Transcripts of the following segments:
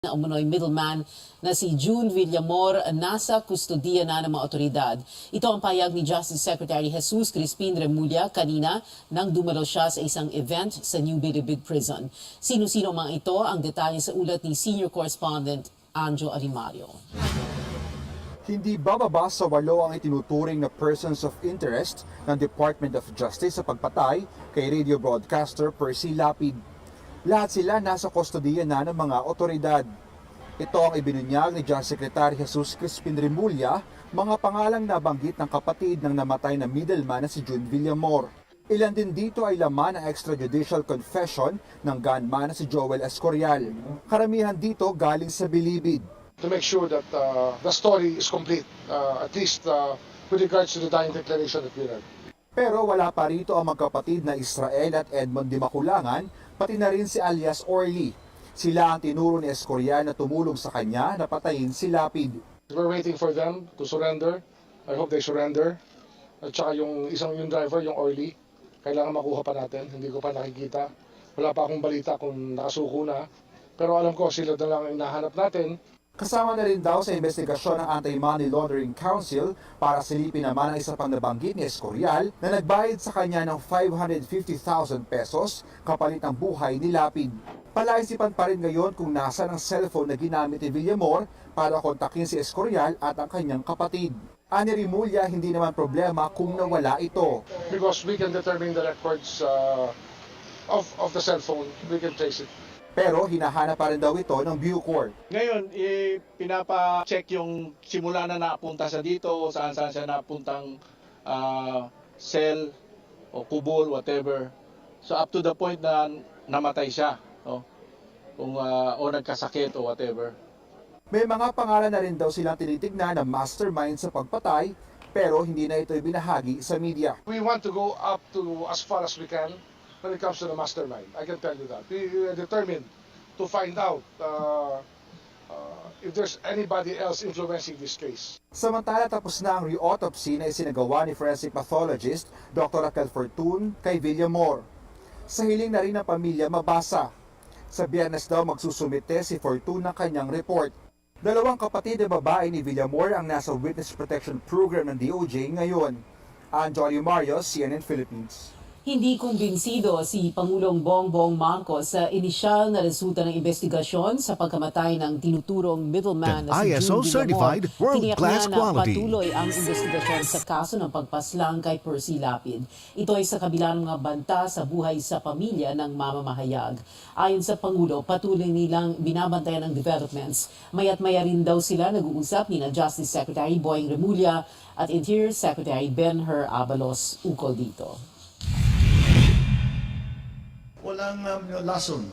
Na umunoy middleman na si June Villamor nasa kustodiya na ng mga otoridad. Ito ang payag ni Justice Secretary Jesus Crispin Remulla kanina nang dumalo siya sa isang event sa New Bilibid Prison. Sino-sino mga ito ang detalye sa ulat ni Senior Correspondent Anjo Alimario. Hindi bababa sa 8 ang itinuturing na persons of interest ng Department of Justice sa pagpatay kay radio broadcaster Percy Lapid. Lahat sila nasa kustodiya na ng mga otoridad. Ito ang ibinunyag ni Justice Secretary Jesus Crispin Remulla, mga pangalang nabanggit ng kapatid ng namatay na middleman na si June Villamor. Ilan din dito ay laman ng extrajudicial confession ng gunman na si Joel Escorial. Karamihan dito galing sa Bilibid. To make sure that the story is complete, at least with regards to the dying declaration that we read. Pero wala pa rito ang magkapatid na Israel at Edmond Di Maculangan, pati na rin si alias Orly. Sila ang tinuro ni Escorial na tumulong sa kanya na patayin si Lapid. We're waiting for them to surrender. I hope they surrender. At saka yung driver, yung Orly, kailangan makuha pa natin. Hindi ko pa nakikita. Wala pa akong balita kung nakasuko na. Pero alam ko sila na lang ang hinahanap natin. Kasama na rin daw sa investigasyon ng Anti-Money Laundering Council para silipin naman ang isa pang nabanggit ni Escorial na nagbayad sa kanya ng 550,000 pesos kapalit ng buhay ni Lapid. Palaisipan pa rin ngayon kung nasa ng cellphone na ginamit ni Villamor para kontakin si Escorial at ang kanyang kapatid. Ani Remulla, hindi naman problema kung nawala ito. Because we can determine the records of the cellphone, we can trace it. Pero hinahanap pa rin daw ito ng Bucor. Ngayon, pinapa-check yung simula na napunta sa dito, saan-saan siya napuntang cell o kubol, whatever. So up to the point na namatay siya, no? Kung, o nagkasakit o whatever. May mga pangalan na rin daw silang tinitignan na mastermind sa pagpatay, pero hindi na ito ibinahagi sa media. We want to go up to as far as we can when it comes to the mastermind. I can tell you that. We are determined to find out if there's anybody else influencing this case. Samantala, tapos na ang re-autopsy na isinagawa ni forensic pathologist Dr. Raquel Fortun kay Villamor. Sa hiling na rin ng pamilya mabasa. Sa Biyernes daw magsusumite si Fortun ng kanyang report. Dalawang kapatid na babae ni Villamor ang nasa Witness Protection Program ng DOJ ngayon. Anjo Alimario, CNN Philippines. Hindi kumbinsido si Pangulong Bongbong Marcos sa inisyal na resulta ng investigasyon sa pagkamatay ng tinuturong middleman na si ISO June certified Villamor. world-class Tiniyak na quality. patuloy ang investigasyon sa kaso ng pagpaslang kay Percy Lapid. Ito ay sa kabila ng mga banta sa buhay sa pamilya ng mamamahayag. Ayon sa Pangulo, patuloy nilang binabantayan ang developments. Maya't maya rin daw sila nag-uusap ni na Justice Secretary Boying Remulla at Interior Secretary Ben-Hur Abalos ukol dito. Walang lason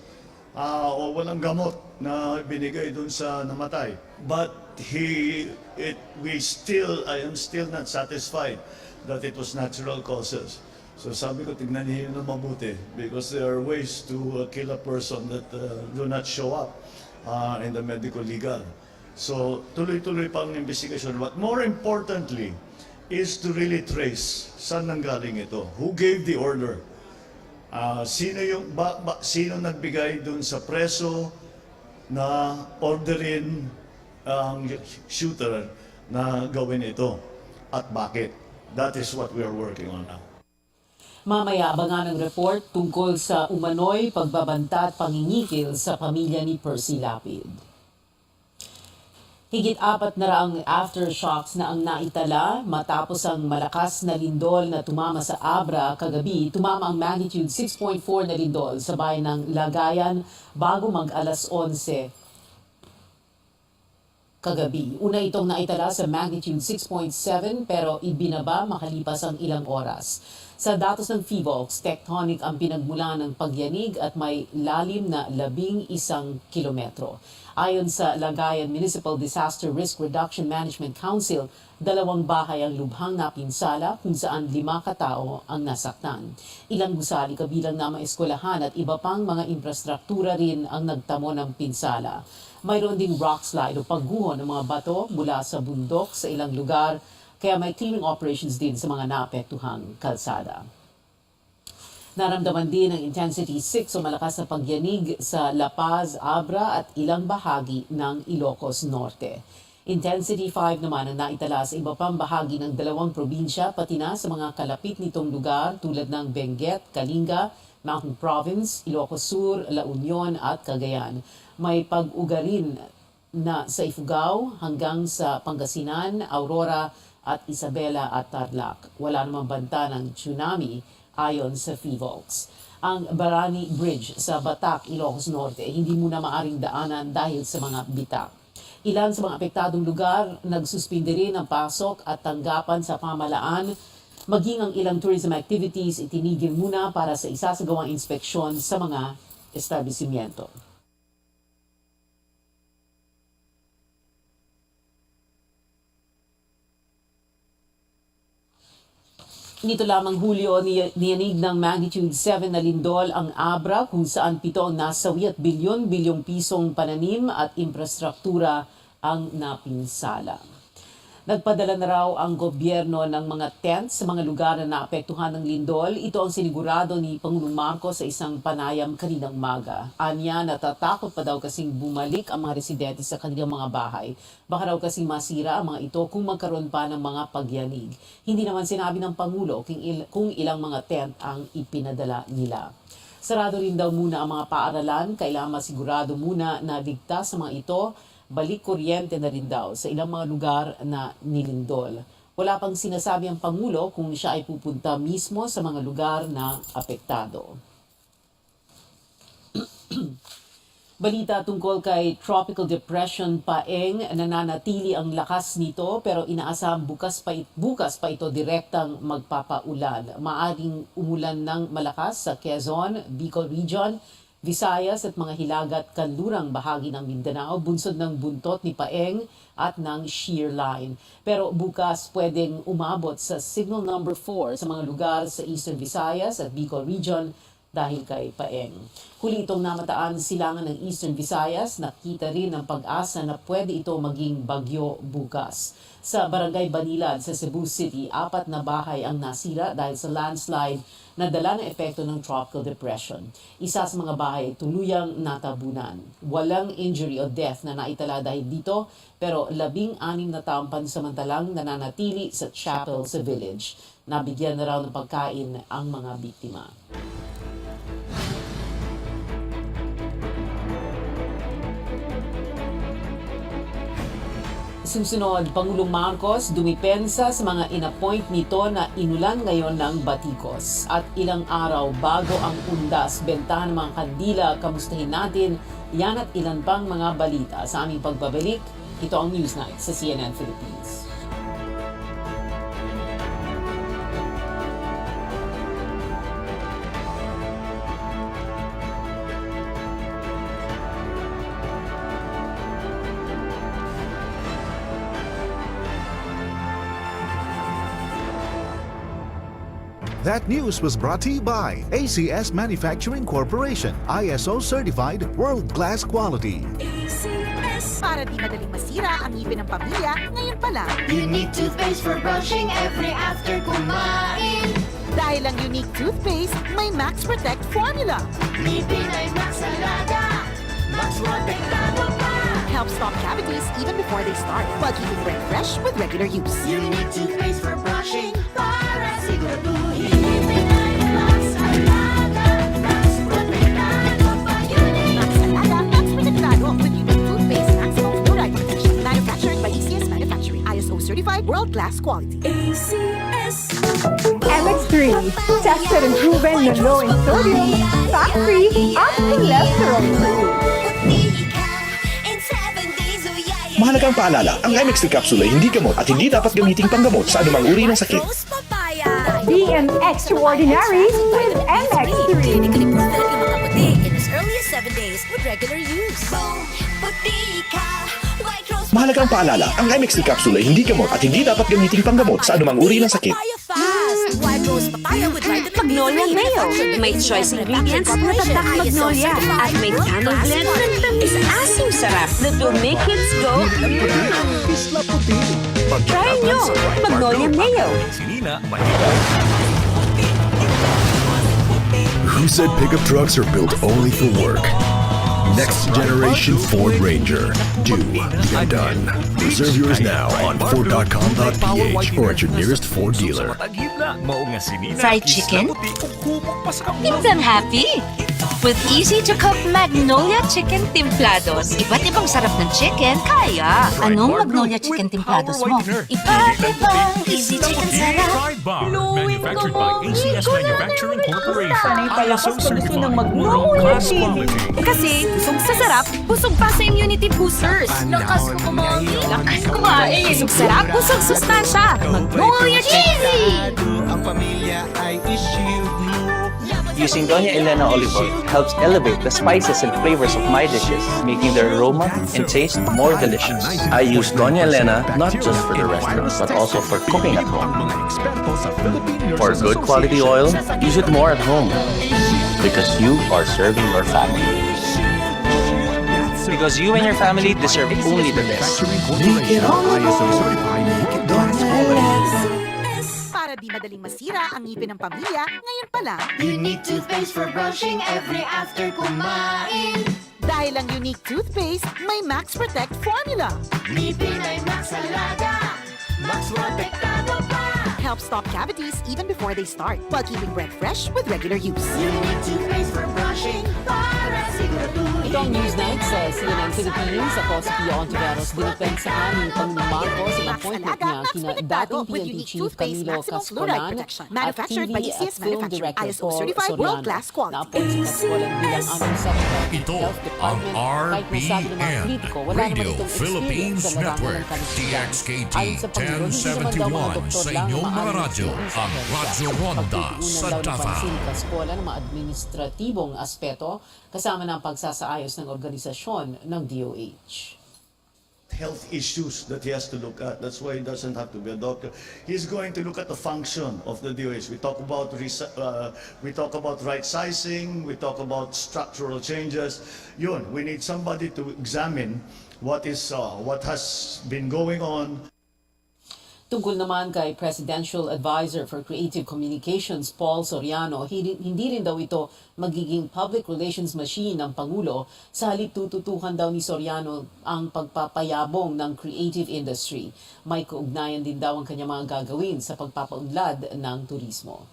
o walang gamot na binigay dun sa namatay. But I am still not satisfied that it was natural causes. So sabi ko, tignan niyo na mabuti because there are ways to kill a person that do not show up in the medical legal. So tuloy-tuloy pa ang investigation. But more importantly is to really trace saan nanggaling ito. Who gave the order? Sino nagbigay dun sa preso na orderin ang shooter na gawin ito at bakit? That is what we are working on now. Mamaya abangan ang report tungkol sa umano'y pagbabanta at pangingikil sa pamilya ni Percy Lapid. Higit 400 aftershocks na ang naitala matapos ang malakas na lindol na tumama sa Abra kagabi. Tumama ang magnitude 6.4 na lindol sa bayan ng Lagayan bago mag-alas 11 kagabi. Una itong naitala sa magnitude 6.7 pero ibinaba makalipas ang ilang oras. Sa datos ng PHIVOLCS, tectonic ang pinagmulan ng pagyanig at may lalim na 11 kilometro. Ayon sa Lagayan Municipal Disaster Risk Reduction Management Council, 2 bahay ang lubhang napinsala kung saan 5 katao ang nasaktan. Ilang gusali kabilang na mga eskwelahan at iba pang mga infrastruktura rin ang nagtamo ng pinsala. Mayroon ding rock slide o pagguho ng mga bato mula sa bundok sa ilang lugar, kaya may clearing operations din sa mga naapektuhang kalsada. Naramdaman din ang intensity 6 o malakas na pagyanig sa La Paz, Abra at ilang bahagi ng Ilocos Norte. Intensity 5 naman ang naitala sa iba pang bahagi ng dalawang probinsya pati na sa mga kalapit nitong lugar tulad ng Benguet, Kalinga, Mountain Province, Ilocos Sur, La Union at Cagayan. May pag-uga rin na sa Ifugao hanggang sa Pangasinan, Aurora at Isabela at Tarlac. Wala namang banta ng tsunami ayon sa PHIVOLCS. Ang Barani Bridge sa Batac, Ilocos Norte hindi muna maaring daanan dahil sa mga bitak. Ilan sa mga apektadong lugar nagsuspindi rin ang pasok at tanggapan sa pamalaan, maging ang ilang tourism activities itinigil muna para sa isasagawang inspeksyon sa mga establishmento. Nito lamang Hulyo, niyanig ng magnitude 7 na lindol ang Abra kung saan 7 ang nasawi at bilyon-bilyong pisong pananim at infrastruktura ang napinsala. Nagpadala na raw ang gobyerno ng mga tents sa mga lugar na naapektuhan ng lindol. Ito ang sinigurado ni Pangulong Marcos sa isang panayam kaninang umaga. Anya, natatakot pa daw kasing bumalik ang mga residente sa kanilang mga bahay. Baka raw kasing masira ang mga ito kung magkaroon pa ng mga pagyanig. Hindi naman sinabi ng Pangulo kung ilang mga tent ang ipinadala nila. Sarado rin daw muna ang mga paaralan. Kailangan masigurado muna na ligtas sa mga ito. Balik kuryente na rin daw sa ilang mga lugar na nilindol. Wala pang sinasabi ang Pangulo kung siya ay pupunta mismo sa mga lugar na apektado. Balita tungkol kay Tropical Depression Paeng, nananatili ang lakas nito pero inaasahang bukas pa ito direktang magpapaulan. Maaring umulan ng malakas sa Quezon, Bicol Region, Visayas at mga hilagat kanlurang bahagi ng Mindanao, bunsod ng buntot ni Paeng at ng shear line. Pero bukas pwedeng umabot sa signal number 4 sa mga lugar sa Eastern Visayas at Bicol Region dahil kay Paeng. Huli itong namataan silangan ng Eastern Visayas, nakita rin ang pag-asa na pwede ito maging bagyo bukas. Sa Barangay Banilad sa Cebu City, 4 na bahay ang nasira dahil sa landslide na dala ng epekto ng tropical depression. Isa sa mga bahay tuluyang natabunan. Walang injury o death na naitala dahil dito, pero 16 na taong pansamantalang nananatili sa chapel sa village. Nabigyan na raw ng pagkain ang mga biktima. Susunod, Pangulong Marcos dumipensa sa mga inappoint nito na inulan ngayon ng batikos. At ilang araw bago ang undas, bentahan ng mga kandila, kamustahin natin yan at ilan pang mga balita. Sa aming pagbabalik, ito ang Newsnight sa CNN Philippines. That news was brought to you by ACS Manufacturing Corporation, ISO certified world-class quality. ACS. Para di madaling masira ang ngipin ng pamilya, ngayon pa lang. Unique toothpaste for brushing every after kumain. Dahil ang unique toothpaste, may Max Protect formula. Ngipin ay Max Alaga, Max Protektado pa. Helps stop cavities even before they start, while keeping breath fresh with regular use. Unique toothpaste for brushing para siguraduhin. Ngipin ay Max Alaga, Max Protektado pa. Max Alaga, Max Protectado with unique toothpaste maximum fluoride protection. Manufactured by ACS Manufacturing, ISO certified world-class quality. ACS. MX3, tested and proven na low in sodium, fat-free, at cholesterol-free. Mahalagang paalala, ang MX3 capsule ay hindi gamot at hindi dapat gamiting panggamot sa anumang uri ng sakit. Be an extraordinary with MX3. Clinically proven yung mga puti in as early as 7 days with regular use. Mahalagang paalala, ang MX3 capsule ay hindi gamot at hindi dapat gamiting panggamot sa anumang uri ng sakit. Magnolia Mayo. May choice ingredients na tatak magnolia at may camel blend ng tamis asim sarap that will make kids go Try nyo! Magnolia Mayo. Who said pickup trucks are built only for work? Next generation Ford Ranger. Do the undone. Reserve yours now on Ford.com.ph or at your nearest Ford dealer. Fried chicken? Make them happy! With easy-to-cook Magnolia Chicken Timplados. Iba't ibang sarap ng chicken, kaya. Anong Magnolia Chicken Timplados mo? Iba't ibang easy chicken sarap. Manufactured by ACS Manufacturing Corporation. Sanay pala ka sa gusto ng Magnolia Chili. Kasi, busog sa sarap, busog pa sa immunity boosters. Lakas ko kumain. Lakas kumain. Busog sarap, busog sustansya. Magnolia Chili! Ang pamilya ay issue mo. Using Doña Elena olive oil helps elevate the spices and flavors of my dishes, making their aroma and taste more delicious. I use Doña Elena not just for the restaurant, but also for cooking at home. For good quality oil, use it more at home. Because you are serving your family. Because you and your family deserve only the best. Para di madaling masira ang ngipin ng pamilya, ngayon pa lang. Unique toothpaste for brushing every after kumain. Dahil ang unique toothpaste, may Max Protect formula. Ngipin ay Max Alaga, Max Protektado pa. Helps stop cavities even before they start, while keeping breath fresh with regular use. Unique toothpaste for brushing para siguraduhin. Ito ang Newsnight sa CNN Philippines. Ako si Pia Hontiveros. Dinipensahan ng Pangulong Marcos ang appointment niya kina dating PNP Chief Camilo Cascolan at TV at Film Director Paul Soriano. Na-appoint si Cascolan bilang Undersecretary Ito of Health ang Department. Kahit nasabi ng mga RBN, kritiko, wala naman Radio itong Philippines experience sa larangan Network, ng kalusugan. DXKT Ayon sa Pangulo, hindi naman daw mga 1071 doktor sa lang inyong ang mga maaaring radyo, magsilbi sa ang ahensya. Radyo Ronda Pagtitiunan sa daw ng Davao. pansin ni Cascolan ng mga administratibong aspeto kasama ng pagsasaayos ng organisasyon ng DOH. Health issues that he has to look at. That's why he doesn't have to be a doctor. He's going to look at the function of the DOH. We talk about right sizing. We talk about structural changes. Yun, we need somebody to examine what has been going on. Tungkol naman kay Presidential Advisor for Creative Communications, Paul Soriano, hindi rin daw ito magiging public relations machine ng Pangulo, sa halip tututukan daw ni Soriano ang pagpapayabong ng creative industry. May kaugnayan din daw ang kanyang mga gagawin sa pagpapaunlad ng turismo.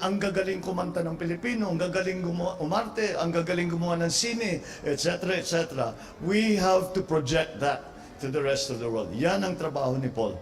Ang gagaling kumanta ng Pilipino, ang gagaling umarte, ang gagaling gumawa ng sine, etc., etc. We have to project that to the rest of the world. Yan ang trabaho ni Paul.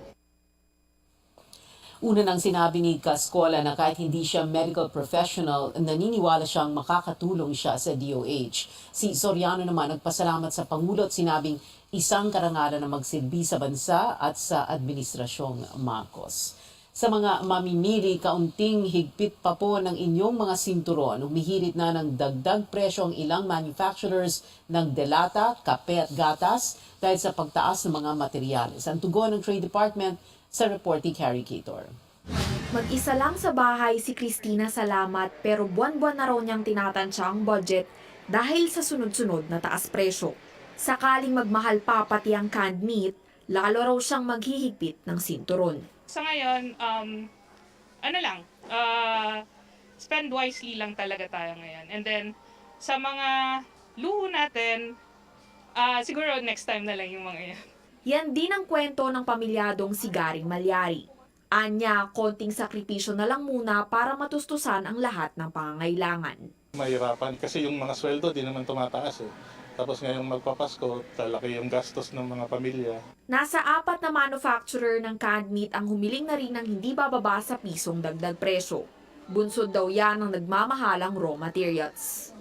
Una nang sinabi ni Cascola na kahit hindi siya medical professional, naniniwala siyang makakatulong siya sa DOH. Si Soriano naman nagpasalamat sa Pangulo at sinabing isang karangalan na magsilbi sa bansa at sa Administrasyong Marcos. Sa mga mamimili, kaunting higpit pa po ng inyong mga sinturon. Humihirit na ng dagdag presyo ang ilang manufacturers ng delata, kape at gatas dahil sa pagtaas ng mga materyales. Ang tugon ng Trade Department sa report ni Carrie Cator. Mag-isa lang sa bahay si Christina Salamat pero buwan-buwan na raw niyang tinatansya ang budget dahil sa sunod-sunod na taas presyo. Sakaling magmahal pa pati ang canned meat, lalo raw siyang maghihigpit ng sinturon. Sa ngayon, spend wisely lang talaga tayo ngayon. And then, sa mga luho natin, siguro next time na lang yung mga yan. Yan din ang kwento ng pamilyadong si Garing Malyari. Anya, konting sakripisyo na lang muna para matustusan ang lahat ng pangangailangan. Mahirapan kasi yung mga sweldo di naman tumataas eh. Tapos ngayong magpapasko, talaki yung gastos ng mga pamilya. Nasa 4 na manufacturer ng canned meat ang humiling na rin ng hindi bababa sa pisong dagdag presyo. Bunsod daw yan ng nagmamahalang raw materials.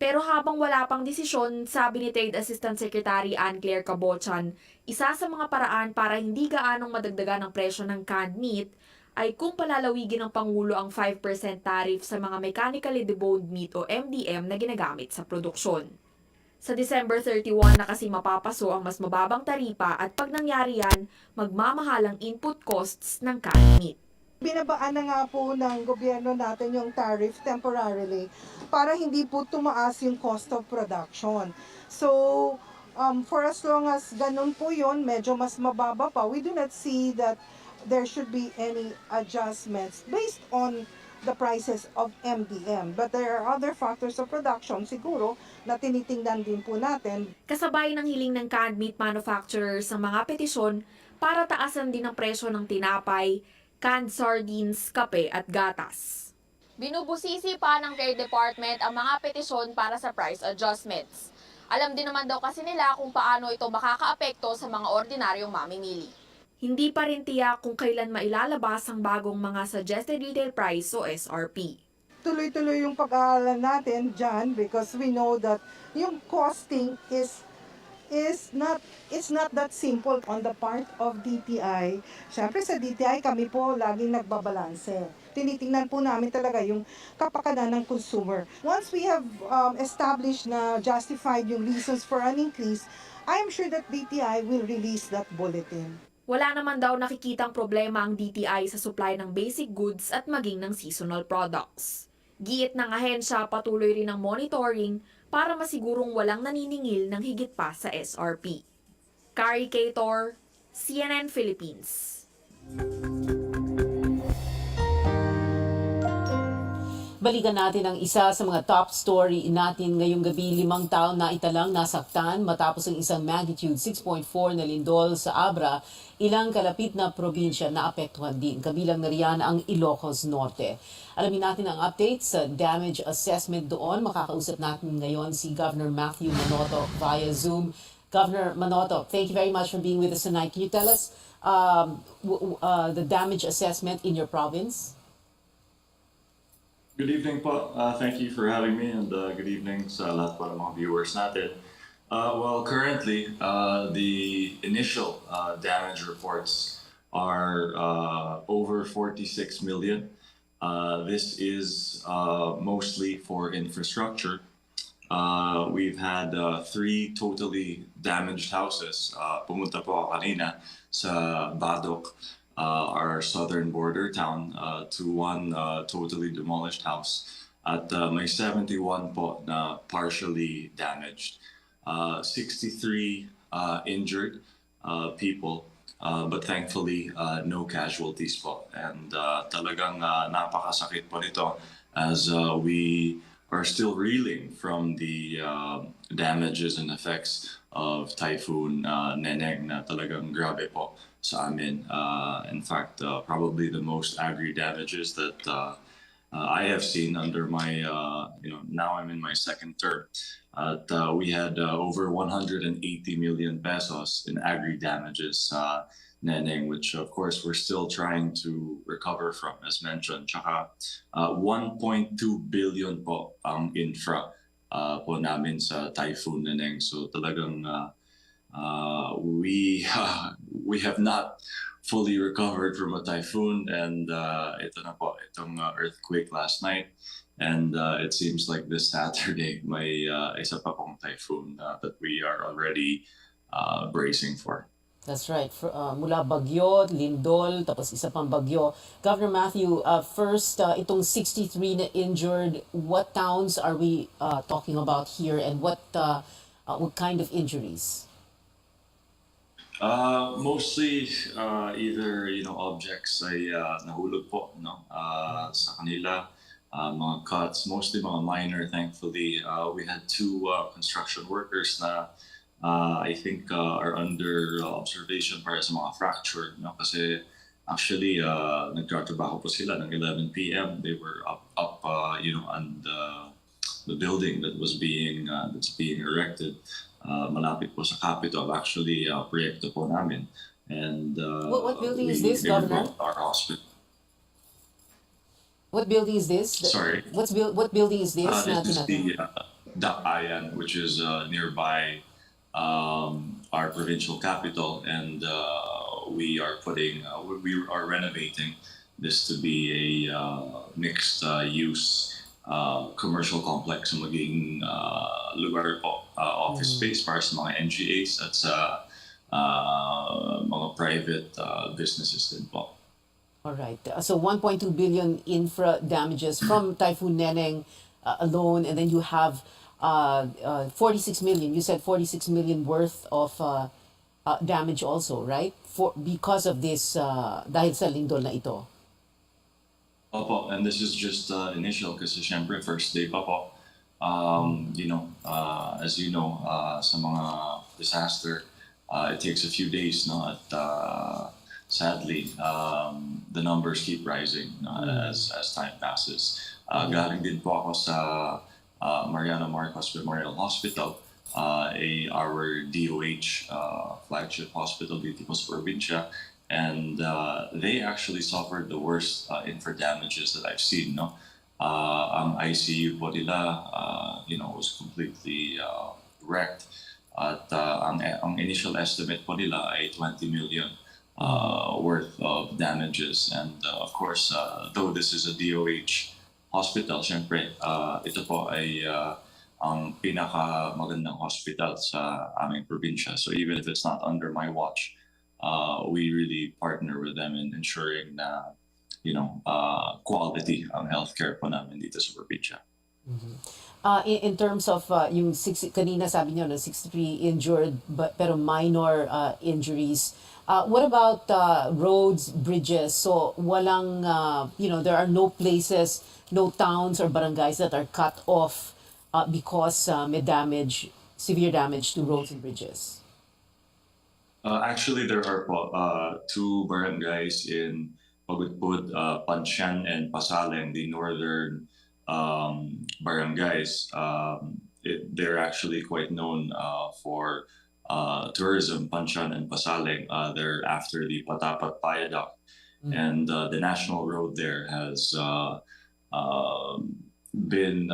Pero habang wala pang desisyon, sabi ni Trade Assistant Secretary Anne-Claire Cabochan, isa sa mga paraan para hindi gaanong madagdagan ang presyo ng canned meat ay kung palalawigin ng Pangulo ang 5% tariff sa mga mechanically deboned meat o MDM na ginagamit sa produksyon. Sa December 31 na kasi mapapaso ang mas mababang taripa at pag nangyari yan, magmamahalang input costs ng canned meat. Binabaan na nga po ng gobyerno natin yung tariff temporarily para hindi po tumaas yung cost of production. So, for as long as ganun po yun, medyo mas mababa pa, we do not see that there should be any adjustments based on the prices of MDM. But there are other factors of production siguro na tinitingnan din po natin. Kasabay ng hiling ng canned meat manufacturers ng mga petisyon para taasan din ang presyo ng tinapay, canned sardines, kape at gatas. Binubusisi pa ng Trade Department ang mga petisyon para sa price adjustments. Alam din naman daw kasi nila kung paano ito makakaapekto sa mga ordinaryong mamimili. Hindi pa rin tiyak kung kailan mailalabas ang bagong mga suggested retail price o SRP. Tuloy-tuloy yung pag-aaral natin dyan because we know that yung costing is not, it's not that simple on the part of DTI. Siyempre sa DTI kami po laging nagbabalanse. Tinitingnan po namin talaga yung kapakanan ng consumer. Once we have established na justified yung reasons for an increase, I am sure that DTI will release that bulletin. Wala naman daw nakikitang problema ang DTI sa supply ng basic goods at maging ng seasonal products. Giit ng ahensya, patuloy rin ang monitoring para masigurong walang naniningil ng higit pa sa SRP. Carrie Cator, CNN Philippines. Balikan natin ang isa sa mga top story natin ngayong gabi. 5 tao na italang nasaktan matapos ang isang magnitude 6.4 na lindol sa Abra. Ilang kalapit na probinsya na apektuhan din. Kabilang na riyan ang Ilocos Norte. Alamin natin ang update sa damage assessment doon. Makakausap natin ngayon si Governor Matthew Manotoc via Zoom. Governor Manotoc, thank you very much for being with us tonight. Can you tell us the damage assessment in your province? Good evening po. Thank you for having me and good evening sa lahat po ng mga viewers natin. Well, currently, the initial damage reports are over 46 million. This is mostly for infrastructure. We've had 3 totally damaged houses. Pumunta po ako kanina sa Badok, our southern border town, to one totally demolished house at may 71 po na partially damaged. 63 injured people, but thankfully no casualties po. And talagang napakasakit po nito as we are still reeling from the damages and effects of Typhoon Neneng na talagang grabe po sa amin. In fact, probably the most agri damages that I have seen under my, now I'm in my second term. We had over 180 million pesos in agri damages, Neneng, which of course we're still trying to recover from, as mentioned. Tsaka 1.2 billion po ang infra po namin sa Typhoon Neneng. So talagang we have not fully recovered from a typhoon, and ito na po, itong earthquake last night, and it seems like this Saturday may isa pa pong typhoon that we are already bracing for. That's right. Mula bagyo, lindol, tapos isa pang bagyo. Governor Matthew, first, itong 63 na injured, what towns are we talking about here, and what kind of injuries? Mostly either objects ay nahulog po sa kanila, mga cuts, mostly mga minor. Thankfully, we had 2 construction workers na I think are under observation para sa mga fracture, kasi actually nagtatrabaho po sila ng 11 p.m. They were up on the building that was that's being erected. Malapit po sa Capitol, actually, proyekto po namin. And what building is this, Governor? Our hospital. What building is this? Sorry. What building is this? This is the Dakayan, which is nearby our provincial capital, and we are renovating this to be a mixed use commercial complex, maging lugar po, office space para sa mga NGAs at sa mga private businesses din po. Alright, so 1.2 billion infra damages from Typhoon Neneng alone, and then you have 46 million, you said 46 million worth of damage also, right? Because of this, dahil sa lindol na ito. Opo, and this is just initial kasi syempre first day pa po. As you know, sa mga disaster, it takes a few days, no? At sadly, the numbers keep rising as time passes. Galing din po ako sa Mariana Marcos Memorial Hospital, our DOH flagship hospital dito po sa probinsya. And they actually suffered the worst infra damages that I've seen. No, ang ICU po nila, was completely wrecked. At ang initial estimate po nila ay 20 million worth of damages. And of course, though this is a DOH hospital, syempre, ito po ay ang pinakamagandang hospital sa aming probinsya. So even if it's not under my watch, we really partner with them in ensuring na quality ang healthcare po namin dito sa probinsya. In terms of yung kanina sabi niyo na 63 injured pero minor injuries. What about roads, bridges? So walang there are no places, no towns or barangays that are cut off because may severe damage to roads and bridges. Actually, there are two barangays in Pagudpud, Pansyan and Pasaleng, the northern barangays. They're actually quite known for tourism, Pansyan and Pasaleng. They're after the Patapat Viaduct. And the national road there has been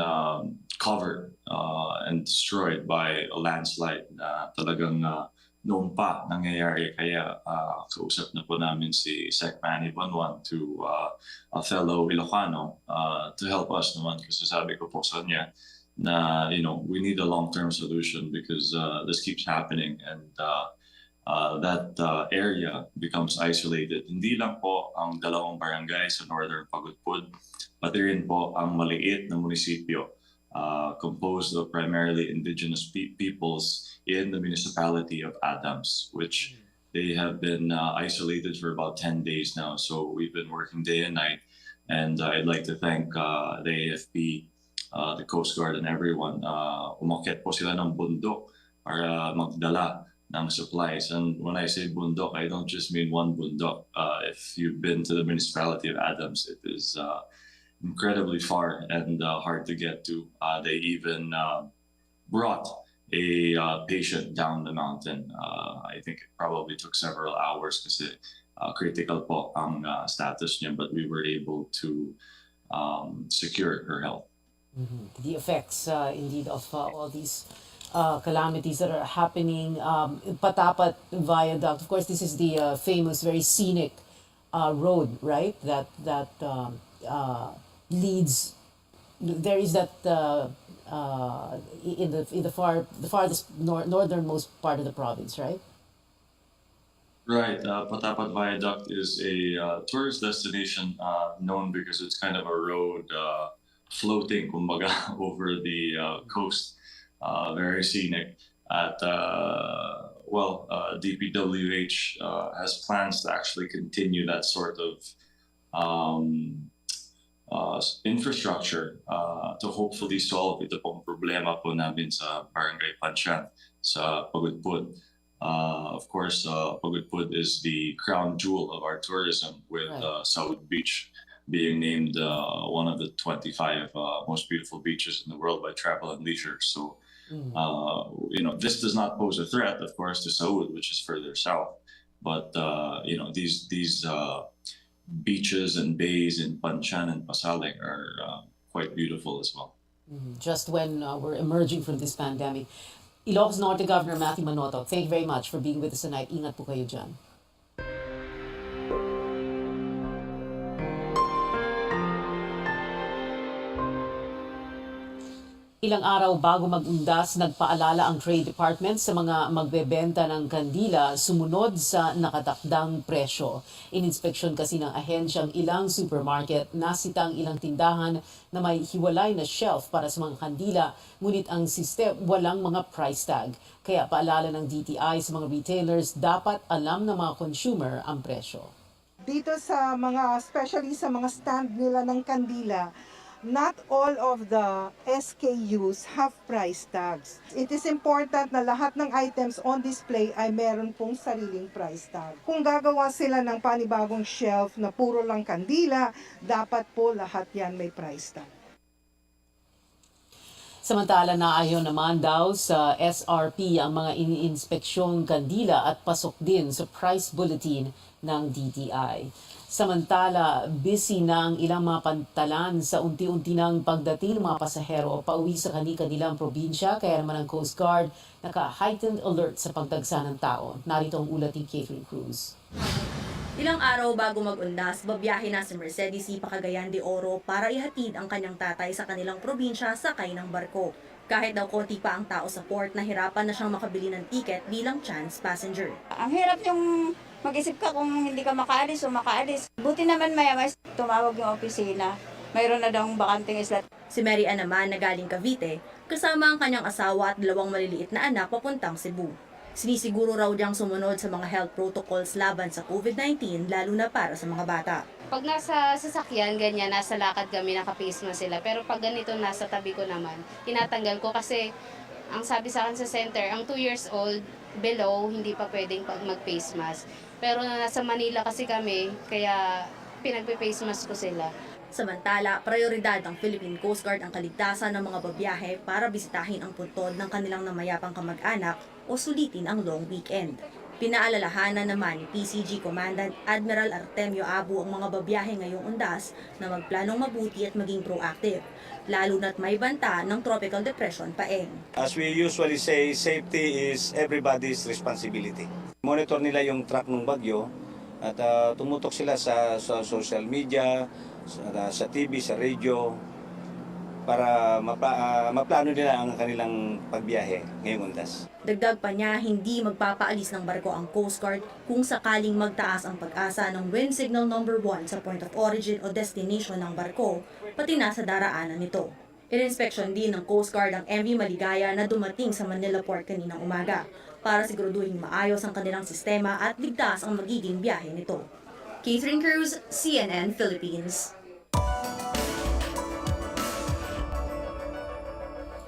covered and destroyed by a landslide na talagang noon pa nangyayari. Kaya kausap na po namin si Sec Manny Banwan to a fellow Ilocano to help us naman, kasi sabi ko po sa niya na we need a long-term solution because this keeps happening and that area becomes isolated. Hindi lang po ang dalawang barangay sa northern Pagudpud, pati rin po ang maliit na munisipyo composed of primarily indigenous peoples in the municipality of Adams, which they have been isolated for about 10 days now. So we've been working day and night, and I'd like to thank the AFP, the Coast Guard, and everyone. Umakyat po sila ng bundok para magdala ng supplies. And when I say bundok, I don't just mean one bundok. If you've been to the municipality of Adams, it is incredibly far and hard to get to. They even brought a patient down the mountain. I think it probably took several hours kasi critical po ang status niya, but we were able to secure her health. The effects indeed of all these calamities that are happening. Patapat Viaduct, of course, this is the famous, very scenic road, right? That leads. There is that in the farthest northernmost part of the province, right? Right. Patapat Viaduct is a tourist destination known because it's kind of a road floating, kumbaga, over the coast. Very scenic. DPWH has plans to actually continue that sort of infrastructure to hopefully solve ito pong problema po namin sa Barangay Pansyan sa Pagudpud. Of course, Pagudpud is the crown jewel of our tourism, with South Beach being named one of the 25 most beautiful beaches in the world by Travel and Leisure. So, this does not pose a threat, of course, to Saud, which is further south. But these beaches and bays in Pansyan and Pasaleng are quite beautiful as well. Just when we're emerging from this pandemic. Ilocos Norte Governor Matthew Manotoc, thank you very much for being with us tonight. Ingat po kayo dyan. Ilang araw bago mag-undas, nagpaalala ang Trade Department sa mga magbebenta ng kandila sumunod sa nakatakdang presyo. Ininspeksyon kasi ng ahensya ang ilang supermarket, nasitang ilang tindahan na may hiwalay na shelf para sa mga kandila, ngunit ang system walang mga price tag. Kaya paalala ng DTI sa mga retailers, dapat alam ng mga consumer ang presyo. dito sa mga, especially sa mga stand nila ng kandila, not all of the SKUs have price tags. It is important na lahat ng items on display ay meron pong sariling price tag. Kung gagawa sila ng panibagong shelf na puro lang kandila, dapat po lahat yan may price tag. Samantala naayon naman daw sa SRP ang mga iniinspeksyong kandila at pasok din sa price bulletin ng DTI. Samantala, busy na ang ilang mga pantalan sa unti-unti ng pagdating ng mga pasahero o pauwi sa kanilang probinsya, kaya naman ang Coast Guard naka-heightened alert sa pagdagsa ng tao. Narito ang ulat ni Catherine Cruz. Ilang araw bago mag-undas, babiyahe na si Mercedes pa Cagayan de Oro para ihatid ang kanyang tatay sa kanilang probinsya sakay ng barko. Kahit daw konti pa ang tao sa port, nahirapan na siyang makabili ng tiket bilang chance passenger. Ang hirap yung mag-isip ka kung hindi ka makaalis o makaalis. Buti naman maya-maya tumawag yung opisina. Mayroon na daw bakanting slot. Si Mary Ann naman na galing Cavite, kasama ang kanyang asawa at 2 maliliit na anak papuntang Cebu. Sinisiguro raw diyang sumunod sa mga health protocols laban sa COVID-19, lalo na para sa mga bata. Pag nasa sasakyan, ganyan, nasa lakad kami, naka-face mask sila. Pero pag ganito, nasa tabi ko naman, tinatanggal ko kasi ang sabi sa akin sa center, ang 2 years old below, hindi pa pwedeng mag-face mask. Pero nasa Manila kasi kami, kaya pinagpe-face mask ko sila. Samantala, prioridad ng Philippine Coast Guard ang kaligtasan ng mga babiyahe para bisitahin ang puntod ng kanilang namayapang kamag-anak o sulitin ang long weekend. Pinaalalahanan naman ni PCG Commandant Admiral Artemio Abu ang mga babiyahe ngayong undas na magplanong mabuti at maging proactive, lalo na't may banta ng tropical depression paeng. As we usually say, safety is everybody's responsibility. Monitor nila yung track ng bagyo at tumutok sila sa social media, sa TV, sa radio, para maplano nila ang kanilang pagbiyahe ngayong undas. Dagdag pa niya, hindi magpapaalis ng barko ang Coast Guard kung sakaling magtaas ang pag-asa ng wind signal number 1 sa point of origin o destination ng barko, pati na sa daraanan nito. In-inspection din ng Coast Guard ang MV Maligaya na dumating sa Manila Port kaninang umaga para siguraduhin maayos ang kanilang sistema at ligtas ang magiging biyahe nito. Catherine Cruz, CNN Philippines.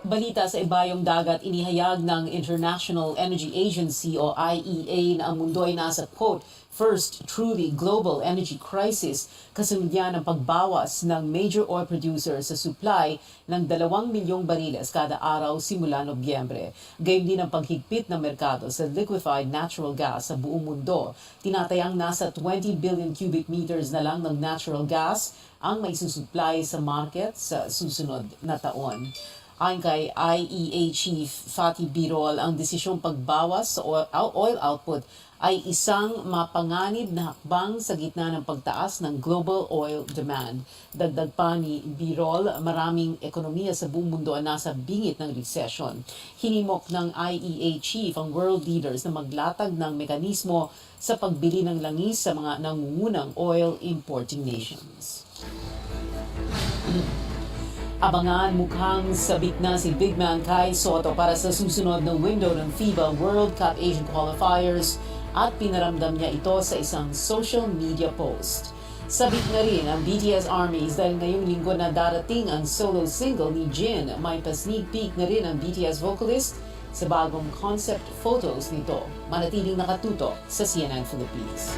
Balita sa ibayong dagat, inihayag ng International Energy Agency o IEA na ang mundo ay nasa, quote, first truly global energy crisis, kasunod yan ng pagbawas ng major oil producers sa supply ng 2 milyong bariles kada araw simula Nobyembre. Gayun din ang paghigpit ng merkado sa liquefied natural gas sa buong mundo. Tinatayang nasa 20 billion cubic meters na lang ng natural gas ang may susupply sa market sa susunod na taon. Ayon kay IEA Chief Fatih Birol, ang desisyong pagbawas sa oil output ay isang mapanganib na hakbang sa gitna ng pagtaas ng global oil demand. Dagdag pa ni Birol, maraming ekonomiya sa buong mundo ang nasa bingit ng recession. Hinimok ng IEA Chief ang world leaders na maglatag ng mekanismo sa pagbili ng langis sa mga nangungunang oil importing nations. Abangan, mukhang sabik na si big man Kai Soto para sa susunod na window ng FIBA World Cup Asian Qualifiers at pinaramdam niya ito sa isang social media post. Sabik na rin ang BTS Armies dahil ngayong linggo na darating ang solo single ni Jin. May pa-sneak peek na rin ang BTS vocalist sa bagong concept photos nito. Manatiling nakatuto sa CNN Philippines.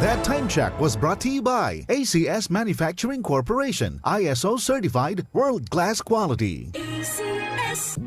That time check was brought to you by ACS Manufacturing Corporation, ISO certified world-class quality. ACS.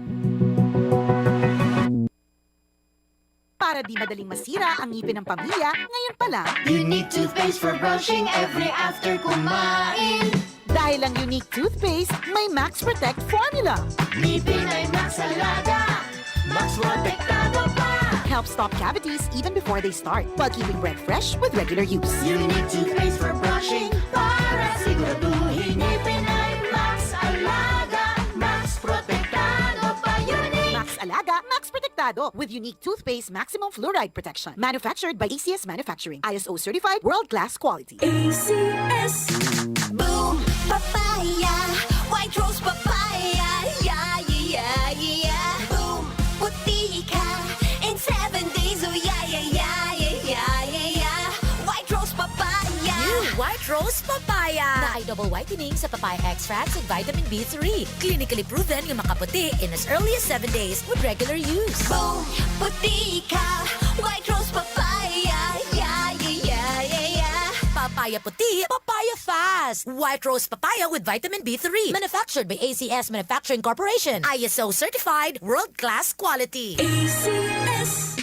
Para di madaling masira ang ngipin ng pamilya, ngayon pa lang. Unique toothpaste for brushing every after kumain. Dahil ang unique toothpaste, may Max Protect formula. Ngipin ay Max Alaga, Max Protektado pa. Helps stop cavities even before they start, while keeping breath fresh with regular use. Unique toothpaste for brushing, para siguraduhin ngipin ay Max Alaga, Max Protektado pa. Unique Max Alaga, Max Protektado with unique toothpaste maximum fluoride protection. Manufactured by ACS Manufacturing, ISO certified world-class quality. ACS. Boom, papaya, white rose papaya. papaya! Na ay double whitening sa papaya extracts and vitamin B3. Clinically proven yung makaputi in as early as 7 days with regular use. Boom, puti ka, white rose papaya, yeah, yeah, yeah, yeah, yeah. Papaya puti, papaya fast. White rose papaya with vitamin B3. Manufactured by ACS Manufacturing Corporation. ISO certified, world-class quality. ACS.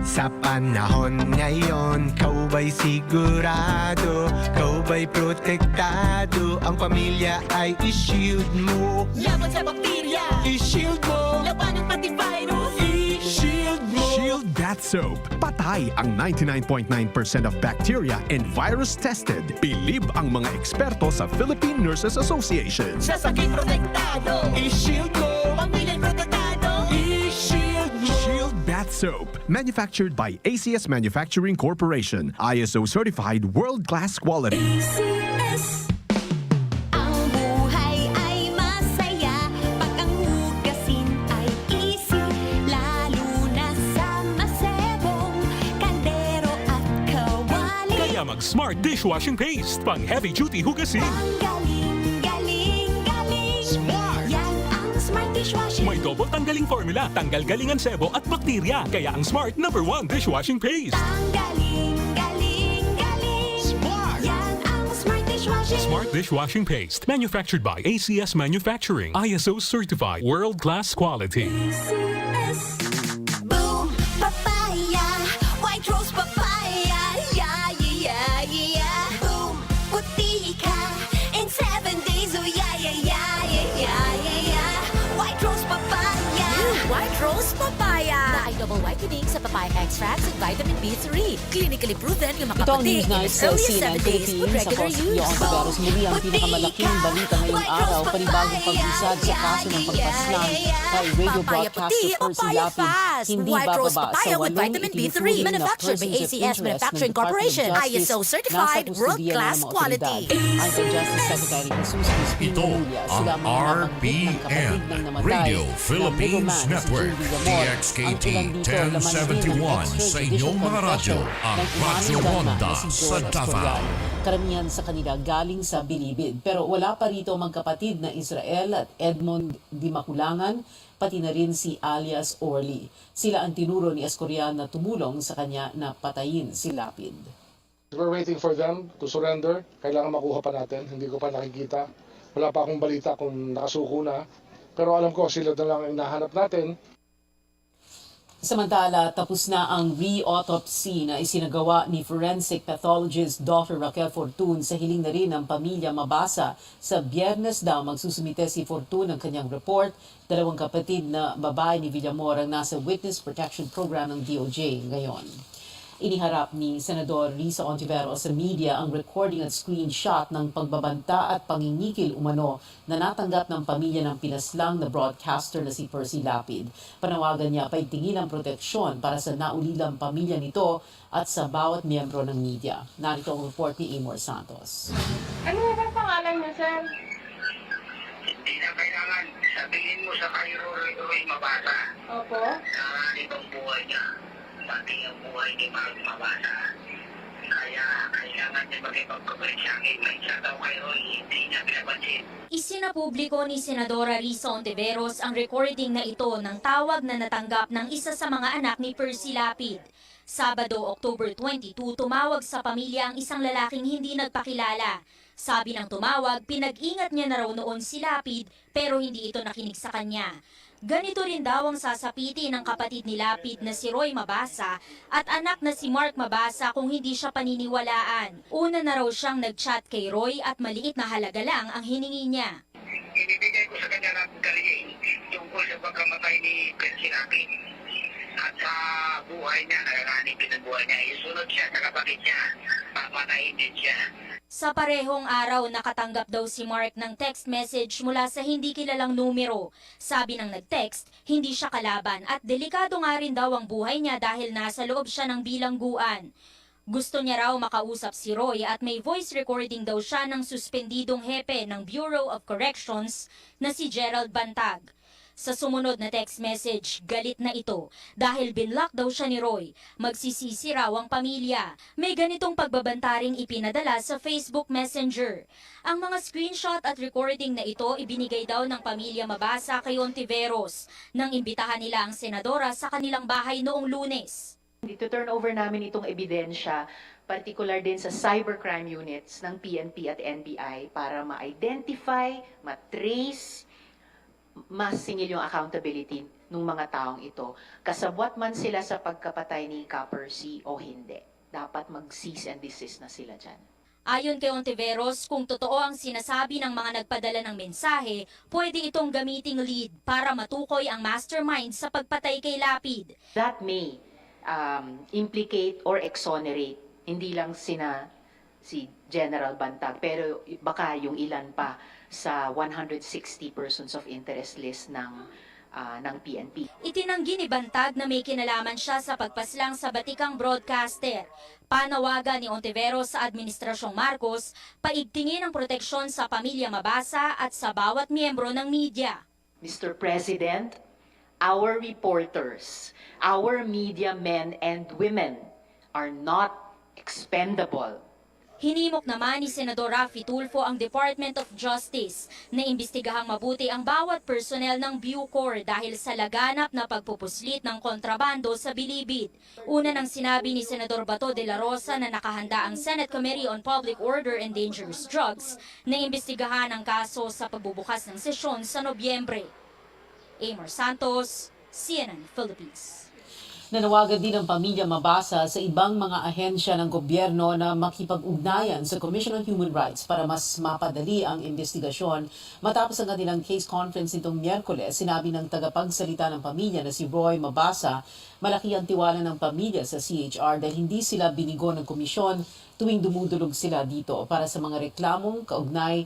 Sa panahon ngayon, kau ba'y sigurado? Kau ba'y protektado? Ang pamilya ay i-shield mo. Laban sa bakterya, I-shield mo. labanan pati virus. I-shield mo. Shield Bath Soap. Patay ang 99.9% of bacteria and virus tested. Believe ang mga eksperto sa Philippine Nurses Association. Sa sakit protektado, I-shield mo. pamilya'y protektado. I-shield mo. Shield Bath Soap. Manufactured by ACS Manufacturing Corporation. ISO certified world-class quality. ACS. Ang buhay ay masaya pag ang hugasin ay easy, lalo na sa masebong kaldero at kawali. Kaya mag-Smart Dishwashing Paste. Pang heavy-duty hugasin. Ang galing, galing, galing. Smart! Yan ang smart dishwashing. May double tanggaling formula. Tanggal galingan sebo at bakterya. Kaya ang Smart #1 Dishwashing Paste. Ang galing, galing, galing. Smart! Yan ang smart dishwashing. Smart Dishwashing Paste. Manufactured by ACS Manufacturing. ISO certified world-class quality. ACS. Boom, papaya, white rose papaya, yeah, yeah, yeah, yeah. Boom, puti ka, in 7 days, oh yeah, yeah, yeah, yeah, yeah, yeah, yeah. White rose papaya. New White Rose Papaya. Na ay double whitening sa papaya extracts and vitamin B3. Clinically proven yung Ito ang makaputi news in night as sa early as 7 CNN days with Philippines. regular Ako si use. HONTIVEROS. Muli ang pinakamalaking balita ngayong araw. Panibagong pag-usad sa kaso ng pagpaslang kay radio Papaya broadcaster puti, Percy papaya Lapid. fast. Hindi White Rose bababa papaya sa with 8 vitamin B3. itinuturing na Manufactured by persons of ACS interest ng Manufacturing Department of Corporation. Justice ISO nasa certified, kustodiya world-class ng mga quality. otoridad. Ayon kay Justice Secretary Jesus Crispin Ito Manila, ang sila mga nabanggit ng kapatid RBN, ng namatay Radio na Philippines middleman si Network, Julie Gamor. Ang DXKT ilan dito, laman din ng 1071 sa extrajudicial inyong mga radyo, confession ang ng Radyo umaning gunman Ronda na si sa Joel Davao. Escorial. Karamihan sa kanila galing sa Bilibid. Pero wala pa rito magkapatid na Israel at Edmond Dimakulangan, pati na rin si alias Orly. Sila ang tinuro ni Escorial na tumulong sa kanya na patayin si Lapid. We're waiting for them to surrender. Kailangan makuha pa natin. Hindi ko pa nakikita. Wala pa akong balita kung nakasuko na. Pero alam ko sila na lang ang hinahanap natin. Samantala, tapos na ang re-autopsy na isinagawa ni forensic pathologist Dr. Raquel Fortun sa hiling na rin ng pamilya mabasa. Sa Biyernes daw magsusumite si Fortun ng kanyang report. Dalawang kapatid na babae ni Villamor ang nasa Witness Protection Program ng DOJ ngayon. Iniharap ni Senador Risa Hontiveros sa media ang recording at screenshot ng pagbabanta at pangingikil umano na natanggap ng pamilya ng pinaslang na broadcaster na si Percy Lapid. Panawagan niya paigtingin ang proteksyon para sa naulilang pamilya nito at sa bawat miyembro ng media. Narito ang report ni Amor Santos. Ano ba pangalan niya, sir? Hindi na kailangan sabihin mo sa Cairo Roy mabasa. Opo. Sa ibang buhay niya. Pati ang buhay ni Mark mabasa. Kaya kailangan niya makipag-cooperate sa akin. May isa daw kay Roy, hindi niya pinapansin. Isinapubliko ni Senadora Risa Hontiveros ang recording na ito ng tawag na natanggap ng isa sa mga anak ni Percy Lapid. Sabado, October 22, tumawag sa pamilya ang isang lalaking hindi nagpakilala. Sabi ng tumawag, pinag-ingat niya na raw noon si Lapid pero hindi ito nakinig sa kanya. Ganito rin daw ang sasapiti ng kapatid ni Lapid na si Roy Mabasa at anak na si Mark Mabasa kung hindi siya paniniwalaan. Una na raw siyang nag-chat kay Roy at maliit na halaga lang ang hiningi niya. Inibigay ko sa kanya ng galing tungkol sa pagkamatay ni Percy Lapid. At sa buhay niya, nagaganip din ang buhay niya. Isunod siya sa kapatid niya. Papatayin din siya. Sa parehong araw, nakatanggap daw si Mark ng text message mula sa hindi kilalang numero. Sabi ng nag-text, hindi siya kalaban at delikado nga rin daw ang buhay niya dahil nasa loob siya ng bilangguan. Gusto niya raw makausap si Roy at may voice recording daw siya ng suspendidong hepe ng Bureau of Corrections na si Gerald Bantag. Sa sumunod na text message, galit na ito dahil binlock daw siya ni Roy. Magsisisi raw ang pamilya. May ganitong pagbabantaring ipinadala sa Facebook Messenger. Ang mga screenshot at recording na ito ibinigay daw ng pamilya Mabasa kay HONTIVEROS nang imbitahan nila ang senadora sa kanilang bahay noong Lunes. Dito turn over namin itong ebidensya, particular din sa cybercrime units ng PNP at NBI para ma-identify, ma-trace, masingil yung accountability ng mga taong ito. Kasabwat man sila sa pagkapatay ni Copper C o hindi. Dapat mag-cease and desist na sila dyan. Ayon kay HONTIVEROS, kung totoo ang sinasabi ng mga nagpadala ng mensahe, pwede itong gamiting lead para matukoy ang mastermind sa pagpatay kay Lapid. That may implicate or exonerate, hindi lang si General Bantag, pero baka yung ilan pa sa 160 persons of interest list ng PNP. Itinanggi ni Bantag na may kinalaman siya sa pagpaslang sa batikang broadcaster. Panawagan ni HONTIVEROS sa Administrasyong Marcos, paigtingin ang proteksyon sa pamilya Mabasa at sa bawat miyembro ng media. Mr. President, our reporters, our media men and women are not expendable. Hinimok naman ni Senador Raffy Tulfo ang Department of Justice na imbestigahang mabuti ang bawat personnel ng Bucor dahil sa laganap na pagpupuslit ng kontrabando sa Bilibid. Una nang sinabi ni Senador Bato de la Rosa na nakahanda ang Senate Committee on Public Order and Dangerous Drugs na imbestigahan ang kaso sa pagbubukas ng sesyon sa Nobyembre. Amor Santos, CNN Philippines. Nanawagan din ang pamilya Mabasa sa ibang mga ahensya ng gobyerno na makipag-ugnayan sa Commission on Human Rights para mas mapadali ang investigasyon. Matapos ang kanilang case conference nitong Miyerkules, sinabi ng tagapagsalita ng pamilya na si Roy Mabasa, malaki ang tiwala ng pamilya sa CHR dahil hindi sila binigo ng komisyon tuwing dumudulog sila dito para sa mga reklamong kaugnay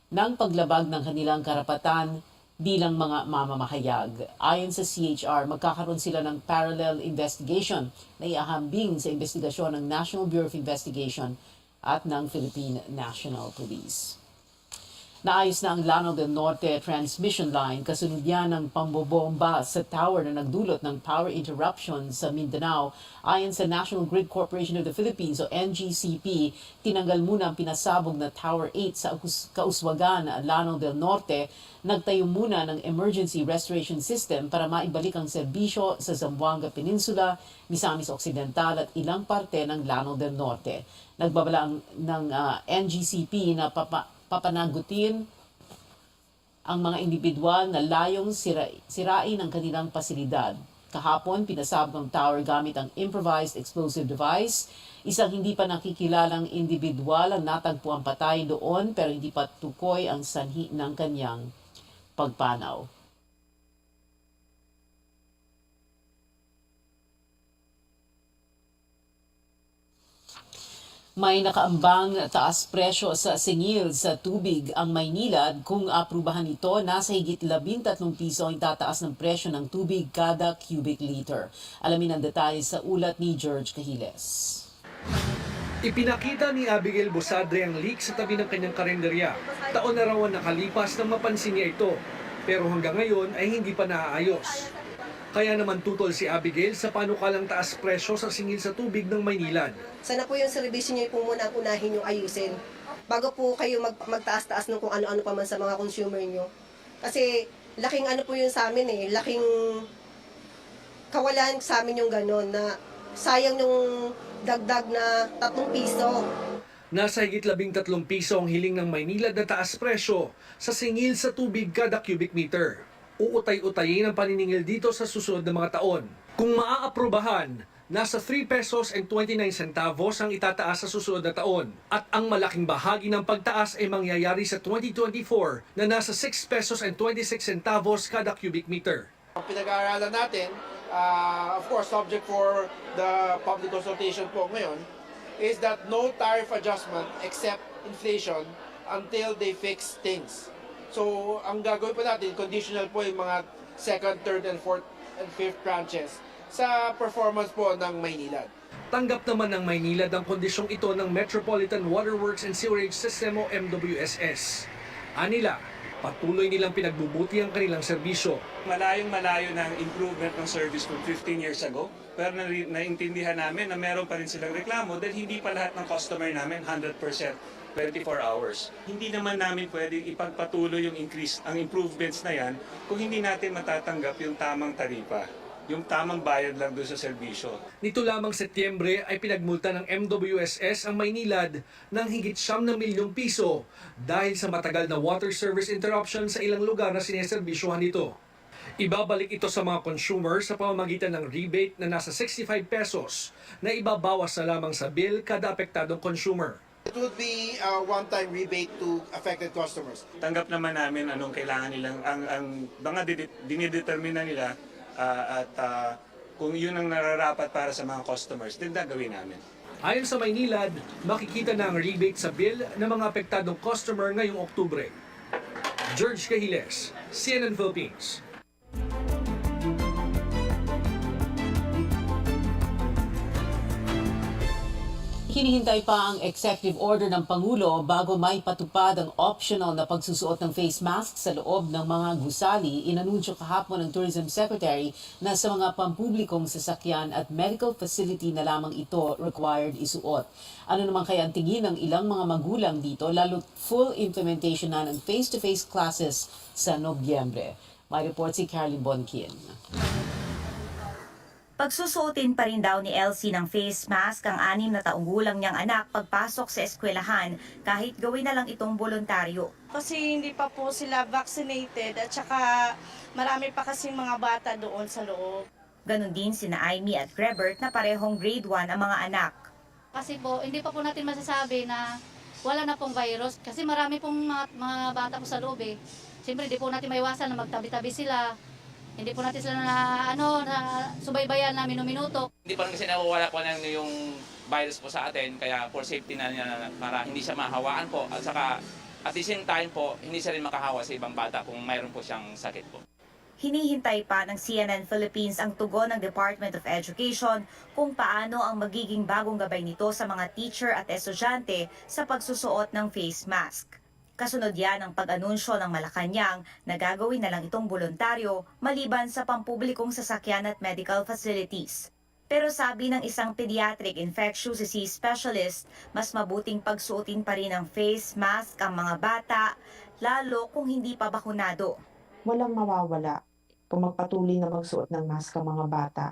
ng paglabag ng kanilang karapatan bilang mga mamamahayag. Ayon sa CHR, magkakaroon sila ng parallel investigation na iahambing sa investigasyon ng National Bureau of Investigation at ng Philippine National Police. Naayos na ang Lanao del Norte transmission line kasunod yan ng pambobomba sa tower na nagdulot ng power interruption sa Mindanao. Ayon sa National Grid Corporation of the Philippines o NGCP, tinanggal muna ang pinasabog na Tower 8 sa Kauswagan, Lanao del Norte. Nagtayo muna ng emergency restoration system para maibalik ang serbisyo sa Zamboanga Peninsula, Misamis Occidental at ilang parte ng Lanao del Norte. Nagbabala ng NGCP na papanagutin ang mga individual na layong sirain ang kanilang pasilidad. Kahapon, pinasabog ang tower gamit ang improvised explosive device. Isang hindi pa nakikilalang individual ang natagpuan patay doon pero hindi pa tukoy ang sanhi ng kanyang pagpanaw. May nakaambang taas presyo sa singil sa tubig ang Maynilad. Kung aprubahan ito, nasa higit 13 piso ang tataas ng presyo ng tubig kada cubic liter. Alamin ang detalye sa ulat ni George Cahiles. Ipinakita ni Abigail Bosadre ang leak sa tabi ng kanyang karinderya. Taon na raw ang nakalipas nang mapansin niya ito. Pero hanggang ngayon ay hindi pa naaayos. Kaya naman tutol si Abigail sa panukalang taas presyo sa singil sa tubig ng Maynilad. Sana po yung servisyo niyo po muna ang unahin yung ayusin bago po kayo magtaas-taas ng kung ano-ano pa man sa mga consumer niyo. Kasi laking ano po yun sa amin laking kawalan sa amin yung gano'n na sayang yung dagdag na 3 piso. Nasa higit 13 piso ang hiling ng Maynilad na taas presyo sa singil sa tubig kada cubic meter. Uutay-utayin ang paniningil dito sa susunod na mga taon. Kung maaaprubahan, nasa 3 pesos and 29 centavos ang itataas sa susunod na taon. At ang malaking bahagi ng pagtaas ay mangyayari sa 2024 na nasa 6 pesos and 26 centavos kada cubic meter. Ang pinag-aaralan natin, of course, subject for the public consultation po ngayon, is that no tariff adjustment except inflation until they fix things. So, ang gagawin po natin, conditional po yung mga second, third, and fourth, and fifth tranches sa performance po ng Maynilad. Tanggap naman ng Maynilad ang kondisyong ito ng Metropolitan Waterworks and Sewerage System o MWSS. Anila, Patuloy nilang pinagbubuti ang kanilang serbisyo. Malayong-malayo ng improvement ng service from 15 years ago. Pero naintindihan namin na meron pa rin silang reklamo dahil hindi pa lahat ng customer namin 100% 24 hours. Hindi naman namin pwedeng ipagpatuloy yung ang improvements na yan kung hindi natin matatanggap yung tamang taripa, yung tamang bayad lang doon sa serbisyo. Nito lamang Setyembre ay pinagmulta ng MWSS ang Maynilad ng higit 9 milyong piso dahil sa matagal na water service interruption sa ilang lugar na sineserbisyohan nito. Ibabalik ito sa mga consumer sa pamamagitan ng rebate na nasa 65 pesos na ibabawas na lamang sa bill kada apektadong consumer. It would be a one-time rebate to affected customers. Tanggap naman namin anong kailangan nilang, ang mga dinidetermina nila at kung yun ang nararapat para sa mga customers, din gagawin namin. Ayon sa Maynilad, makikita na ang rebate sa bill ng mga apektadong customer ngayong Oktubre. George Cahiles, CNN Philippines. Hinihintay pa ang executive order ng Pangulo bago may patupad ang optional na pagsusuot ng face mask sa loob ng mga gusali. Inanunsyo kahapon ng Tourism Secretary na sa mga pampublikong sasakyan at medical facility na lamang ito required isuot. Ano naman kaya ang tingin ng ilang mga magulang dito, lalo't full implementation na ng face-to-face classes sa Nobyembre? May report si Caroline Bonkin. Pagsusuotin pa rin daw ni Elsie ng face mask ang 6 na taong gulang niyang anak pagpasok sa eskwelahan kahit gawin na lang itong voluntaryo. Kasi hindi pa po sila vaccinated at saka marami pa kasing mga bata doon sa loob. Ganon din sina Amy at Grebert na parehong grade 1 ang mga anak. Kasi po, hindi pa po natin masasabi na wala na pong virus kasi marami pong mga bata po sa loob eh. Siyempre, hindi po natin maiwasan na magtabi-tabi sila. Hindi po natin sila na subaybayan na minuto. Hindi pa rin kasi nawawala po yung virus po sa atin, kaya for safety na niya para hindi siya mahawaan po. At saka at the same time po, hindi siya rin makahawa sa ibang bata kung mayroon po siyang sakit po. Hinihintay pa ng CNN Philippines ang tugon ng Department of Education kung paano ang magiging bagong gabay nito sa mga teacher at estudyante sa pagsusuot ng face mask. Kasunod yan ang pag-anunsyo ng Malacanang na gagawin na lang itong voluntaryo maliban sa pampublikong sasakyan at medical facilities. Pero sabi ng isang pediatric infectious disease specialist, mas mabuting pagsuotin pa rin ng face mask ang mga bata, lalo kung hindi pa bakunado. Walang mawawala kung magpatuloy na magsuot ng mask ang mga bata.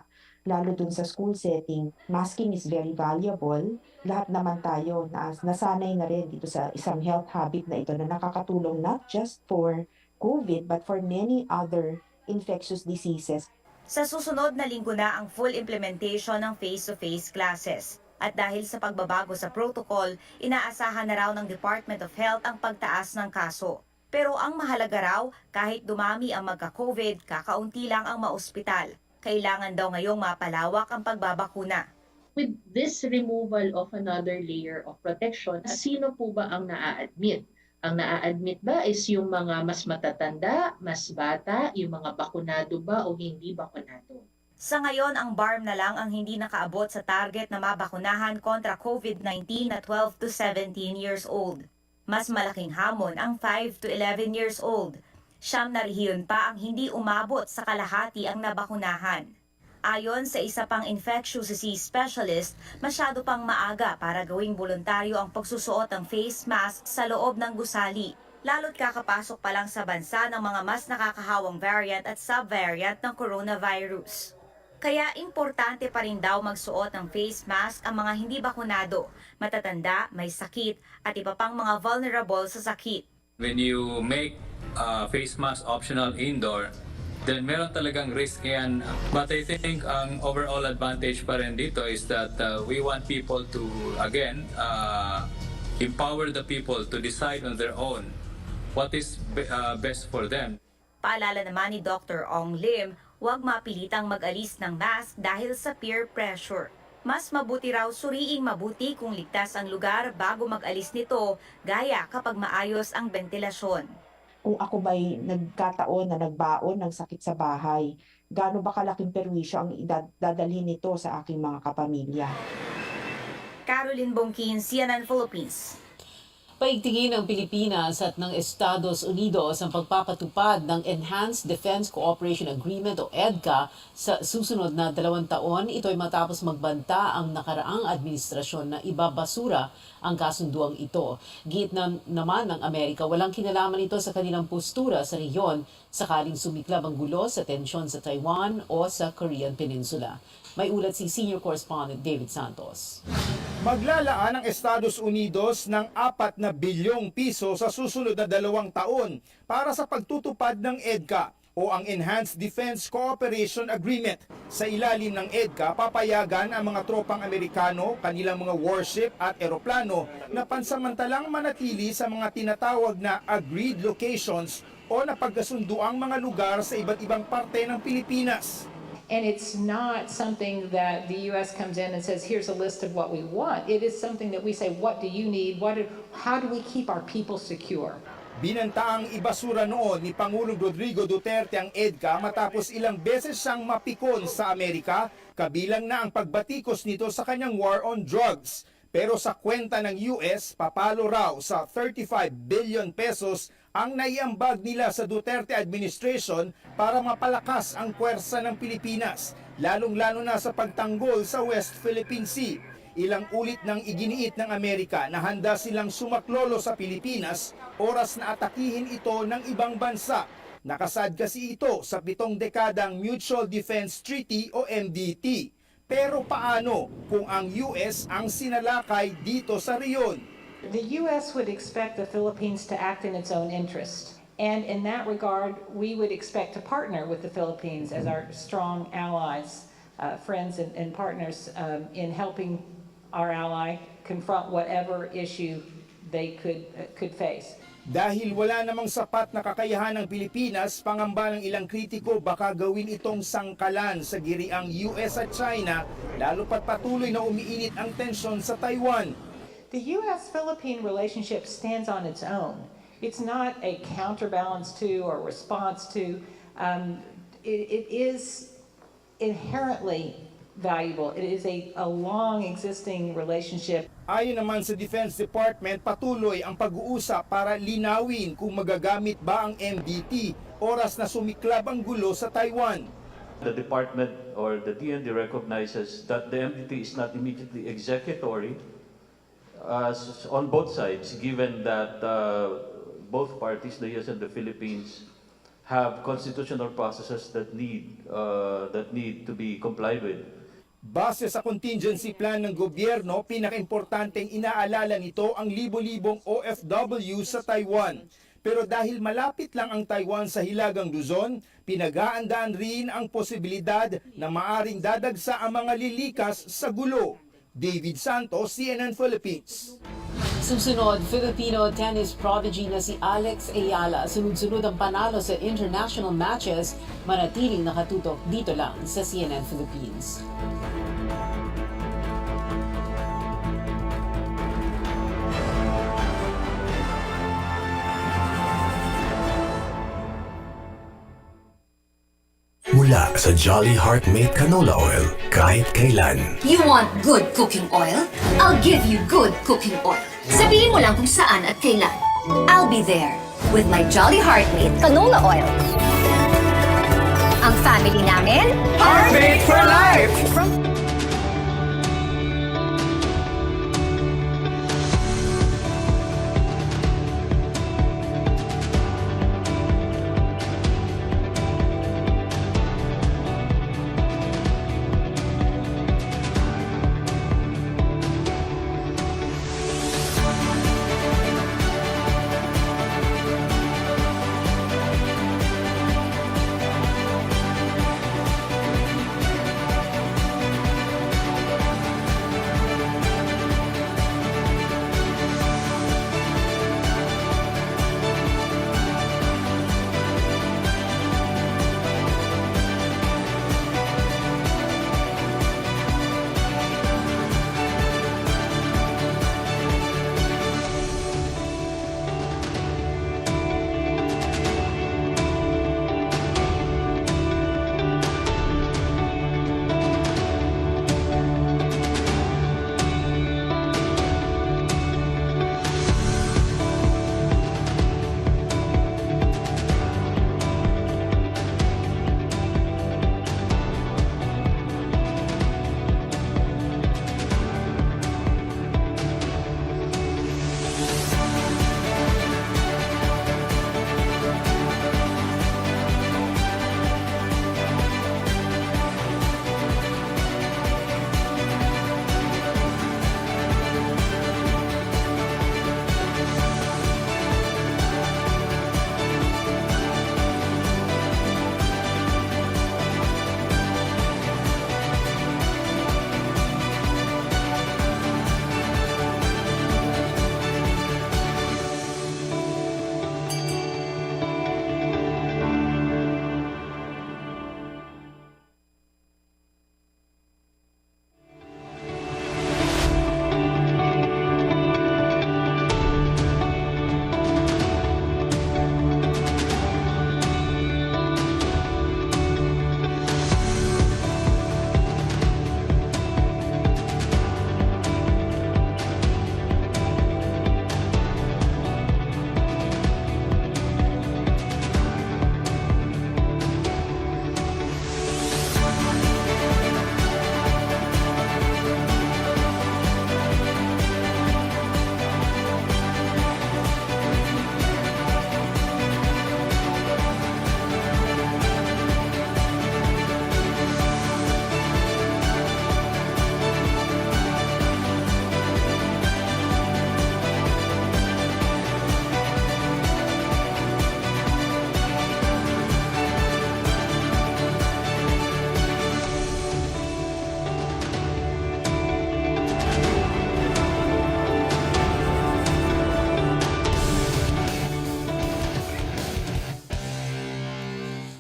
Lalo dun sa school setting, masking is very valuable. Lahat naman tayo nasanay na rin dito sa isang health habit na ito na nakakatulong not just for COVID but for many other infectious diseases. Sa susunod na linggo na ang full implementation ng face-to-face classes. At dahil sa pagbabago sa protocol, inaasahan na raw ng Department of Health ang pagtaas ng kaso. Pero ang mahalaga raw, kahit dumami ang magka-COVID, kakaunti lang ang maospital. Kailangan daw ngayong mapalawak ang pagbabakuna. With this removal of another layer of protection, sino po ba ang naa-admit? Ang naa-admit ba is yung mga mas matatanda, mas bata, yung mga bakunado ba o hindi bakunado? Sa ngayon, ang BARM na lang ang hindi nakaabot sa target na mabakunahan kontra COVID-19 na 12 to 17 years old. Mas malaking hamon ang 5 to 11 years old. 9 na rehiyon pa ang hindi umabot sa kalahati ang nabakunahan. Ayon sa isa pang infectious disease specialist, masyado pang maaga para gawing voluntaryo ang pagsusuot ng face mask sa loob ng gusali. Lalo't kakapasok pa lang sa bansa ng mga mas nakakahawang variant at subvariant ng coronavirus. Kaya importante pa rin daw magsuot ng face mask ang mga hindi bakunado, matatanda, may sakit at iba pang mga vulnerable sa sakit. When you make face mask optional indoor, then meron talagang risk yan. But I think ang overall advantage pa rin dito is that we want people to, again, empower the people to decide on their own what is best for them. Paalala naman ni Dr. Ong Lim, huwag mapilitang mag-alis ng mask dahil sa peer pressure. Mas mabuti raw suriing mabuti kung ligtas ang lugar bago mag-alis nito, gaya kapag maayos ang ventilasyon. Kung ako ba'y nagkataon na nagbaon ng sakit sa bahay, gaano ba kalaking perwisyo ang dadalhin nito sa aking mga kapamilya? Caroline Bonkin, CNN Philippines. Paigtingin ng Pilipinas at ng Estados Unidos ang pagpapatupad ng Enhanced Defense Cooperation Agreement o EDCA sa susunod na 2 taon. Ito ay matapos magbanta ang nakaraang administrasyon na ibabasura ang kasunduang ito. Giit naman ng Amerika, walang kinalaman ito sa kanilang postura sa rehiyon sakaling sumiklab ang gulo sa tensyon sa Taiwan o sa Korean Peninsula. May ulat si Senior Correspondent David Santos. Maglalaan ang Estados Unidos ng 4 na bilyong piso sa susunod na 2 taon para sa pagtutupad ng EDCA o ang Enhanced Defense Cooperation Agreement. Sa ilalim ng EDCA, papayagan ang mga tropang Amerikano, kanilang mga warship at eroplano na pansamantalang manatili sa mga tinatawag na agreed locations o napagkasunduang mga lugar sa iba't ibang parte ng Pilipinas. And it's not something that the U.S. comes in and says, here's a list of what we want. It is something that we say, what do you need? How do we keep our people secure? Binantaang ibasura noon ni Pangulong Rodrigo Duterte ang EDCA matapos ilang beses siyang mapikon sa Amerika, kabilang na ang pagbatikos nito sa kanyang war on drugs. Pero sa kwenta ng US, papalo raw sa 35 billion pesos ang naiambag nila sa Duterte administration para mapalakas ang puwersa ng Pilipinas, lalong-lalo na sa pagtanggol sa West Philippine Sea. Ilang ulit nang iginiit ng Amerika na handa silang sumaklolo sa Pilipinas oras na atakihin ito ng ibang bansa. Nakasad kasi ito sa 7 dekadang Mutual Defense Treaty o MDT. Pero paano kung ang US ang sinalakay dito sa riyon? The U.S. would expect the Philippines to act in its own interest. And in that regard, we would expect to partner with the Philippines as our strong allies, friends and partners in helping our ally confront whatever issue they could face. Dahil wala namang sapat na kakayahan ng Pilipinas, pangamba ng ilang kritiko baka gawin itong sangkalan sa giriang US at China, lalo pat patuloy na umiinit ang tensyon sa Taiwan. The U.S.-Philippine relationship stands on its own. It's not a counterbalance to or response to. It is inherently valuable. It is a long existing relationship. Ayon naman sa Defense Department, patuloy ang pag-uusap para linawin kung magagamit ba ang MDT oras na sumiklab ang gulo sa Taiwan. The department or the DND recognizes that the MDT is not immediately executory on both sides, given that both parties, the US and the Philippines, have constitutional processes that need to be complied with. Base sa contingency plan ng gobyerno, pinakaimportanteng inaalala nito ang libo-libong OFW sa Taiwan. Pero dahil malapit lang ang Taiwan sa hilagang Luzon, pinag-aandaan rin ang posibilidad na maaring dadagsa ang mga lilikas sa gulo. David Santos, CNN Philippines. Susunod, Filipino tennis prodigy na si Alex Ayala. Sunod-sunod ang panalo sa international matches, manatiling nakatutok dito lang sa CNN Philippines. Mula sa Jolly Heart Made Canola Oil, kahit kailan. You want good cooking oil? I'll give you good cooking oil. Sabihin mo lang kung saan at kailan. I'll be there with my Jolly Heart Made Canola Oil. Ang family namin, Heart Made for Life!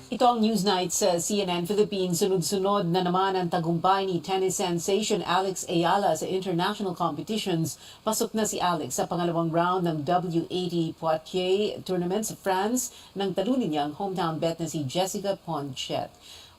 Ito ang Newsnight sa CNN Philippines. Sunod-sunod na naman ang tagumpay ni tennis sensation Alex Ayala sa international competitions. Pasok na si Alex sa pangalawang round ng W80 Poitiers tournament sa France nang talunin niya ang hometown bet na si Jessica Poncet.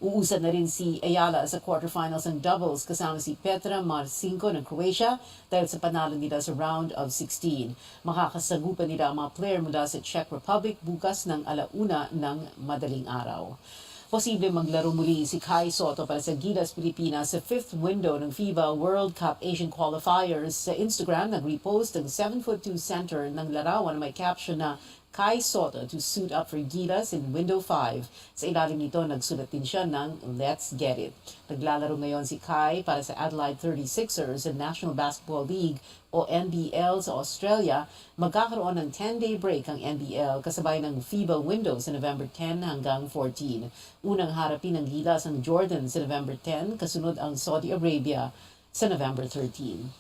Uusad na rin si Ayala sa quarterfinals ng doubles kasama si Petra Marcinko ng Croatia dahil sa panalo nila sa round of 16. Makakasagupan nila ang mga player mula sa Czech Republic bukas ng 1:00 ng madaling araw. Posible maglaro muli si Kai Sotto para sa Gilas Pilipinas sa 5th window ng FIBA World Cup Asian Qualifiers. Sa Instagram, nag-repost ang 7'2" center ng larawan na may caption na Kai Sotto to suit up for Gilas in Window 5. Sa ilalim nito, nagsulat din siya ng Let's Get It. Naglalaro ngayon si Kai para sa Adelaide 36ers sa National Basketball League o NBL sa Australia. Magkakaroon ng 10-day break ang NBL kasabay ng FIBA window sa November 10 hanggang 14. Unang harapin ng Gilas ang Jordan sa November 10, kasunod ang Saudi Arabia sa November 13.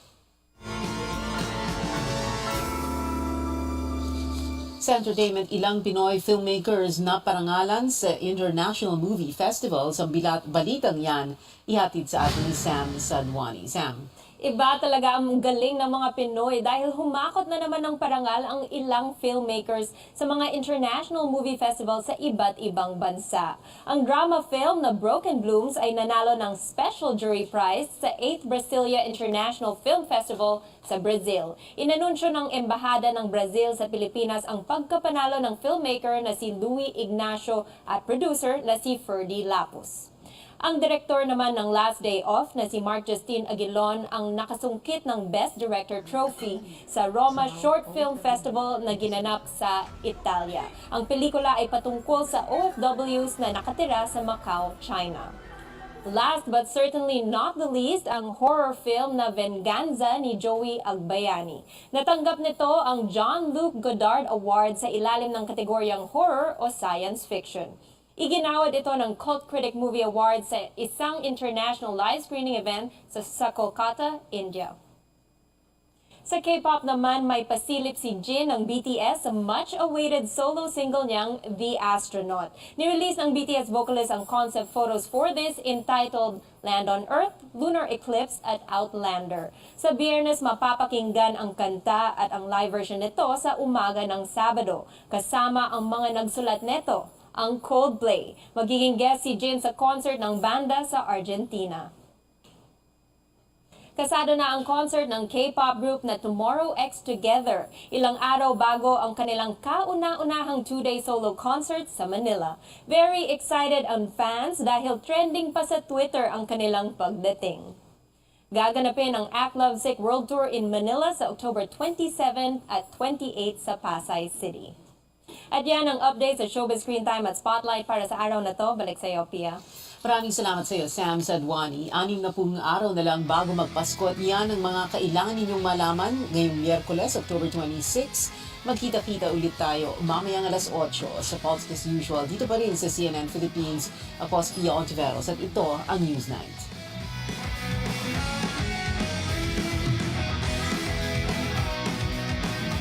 Sa entertainment, ilang Pinoy filmmakers na parangalan sa International Movie Festivals. Ang balitang yan, ihatid sa atin ni Sam Sadwani. Sam. Iba talaga ang galing ng mga Pinoy dahil humakot na naman ng parangal ang ilang filmmakers sa mga international movie festivals sa iba't ibang bansa. Ang drama film na Broken Blooms ay nanalo ng Special Jury Prize sa 8th Brasilia International Film Festival sa Brazil. Inanunsyo ng Embahada ng Brazil sa Pilipinas ang pagkapanalo ng filmmaker na si Louis Ignacio at producer na si Ferdy Lapus. Ang direktor naman ng Last Day Off na si Mark Justin Aguilon ang nakasungkit ng Best Director Trophy sa Roma Short Film Festival na ginanap sa Italia. Ang pelikula ay patungkol sa OFWs na nakatira sa Macau, China. Last but certainly not the least, ang horror film na Venganza ni Joey Agbayani. Natanggap nito ang Jean-Luc Godard Award sa ilalim ng kategoryang horror o science fiction. Iginawad ito ng Cult Critic Movie Award sa isang international live screening event sa Kolkata, India. Sa K-pop naman, may pasilip si Jin ng BTS sa much-awaited solo single niyang The Astronaut. Nirelease ng BTS vocalist ang concept photos for this entitled Land on Earth, Lunar Eclipse at Outlander. Sa Biyernes, mapapakinggan ang kanta at ang live version nito sa umaga ng Sabado, kasama ang mga nagsulat nito, ang Coldplay. Magiging guest si Jin sa concert ng banda sa Argentina. Kasado na ang concert ng K-pop group na Tomorrow X Together, ilang araw bago ang kanilang kauna-unahang 2-day solo concert sa Manila. Very excited ang fans dahil trending pa sa Twitter ang kanilang pagdating. Gaganapin ang Act Love Sick World Tour in Manila sa October 27 at 28 sa Pasay City. At yan ang update sa Showbiz Screen Time at Spotlight para sa araw na to. Balik sa iyo, Pia. Maraming salamat sa iyo, Sam Sadwani. 60 araw na lang bago magpasko at yan ang mga kailangan ninyong malaman ngayong Miyerkules, October 26. Magkita-kita ulit tayo mamayang 8:00 sa Pulse as usual. Dito pa rin sa CNN Philippines. Ako si Pia HONTIVEROS at ito ang Newsnight.